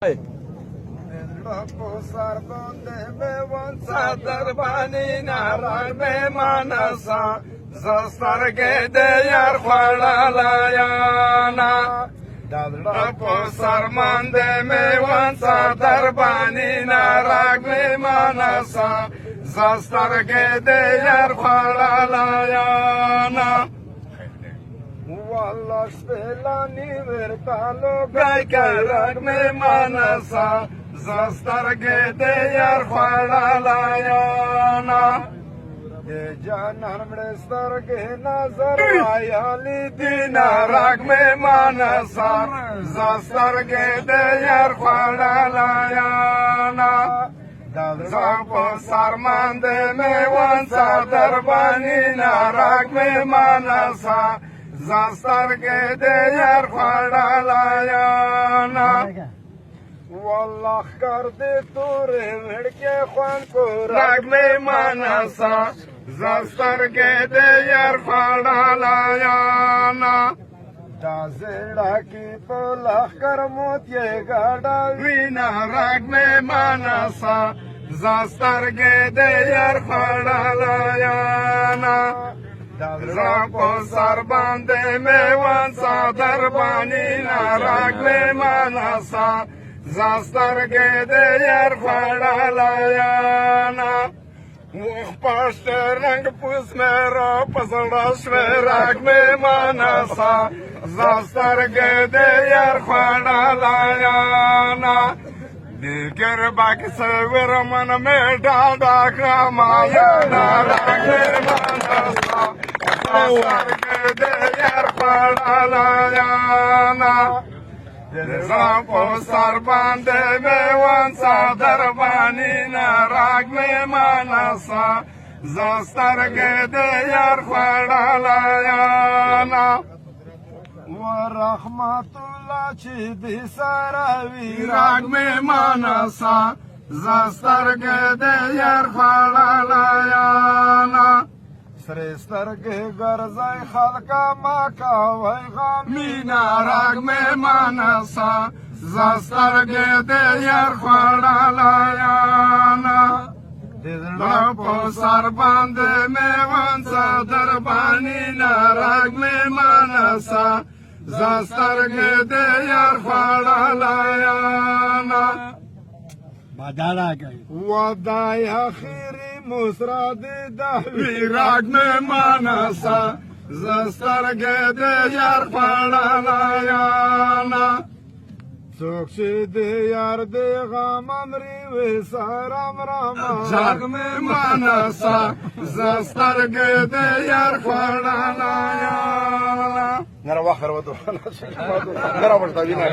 سر بنده میوان صدر بانی نرار میمانسا زستر گده یر خلالایانا دلر پو سرمنده میوان صدر بانی نرار میمانسا زستر گده یر خلالایانا والله شبلانی ورتالو گای کرگ میمانسا زستر گده یر خلالایانا جانان مستر گه نظر آیالی دینا رگ میمانسا زستر گده یر خلالایانا زرپو سرمنده میوان صدر بانی نرگ میمانسا زستر گده یر خلالایانا والله کرده توره وڑکه خوان کو رگ میمانسا زستر گده یر خلالایانا دازیڑا کی تو لخکر موتیه گاڑا وینا رگ میمانسا زستر گده یر خلالایانا زرپو سربنده میوان صدر بانی نرگ میمانسا زستر گده یر خلالایانا وخ پشت رنگ پوس میرا پسندش رگ میمانسا زستر گده یر خلالایانا دیگر باک سویر من میڈا ڈاکا مایانا رگ میمانسا زستر گده یر خلالایانا زرپو سربنده میوان صدر بانی نرگ میمانسا زستر گده یر خلالایانا و رحمت الله چی دی سراوی رگ میمانسا زستر گده یر خلالایانا سرستر کے گرزای خلقا ماکا وی غامینا رگ میمانسا زستر گده یر خلالایانا لپو سربنده میوان صدر بانی نرگ میمانسا زستر گده یر خلالایانا ودای اخیری مسرد دهوی رگ میمانسا زستر گده یر خلالایانا سوکشی دیار دی غم امری و سرم راما رگ میمانسا زستر گده یر خلالایانا نرا واخر ودو نرا برتا بینا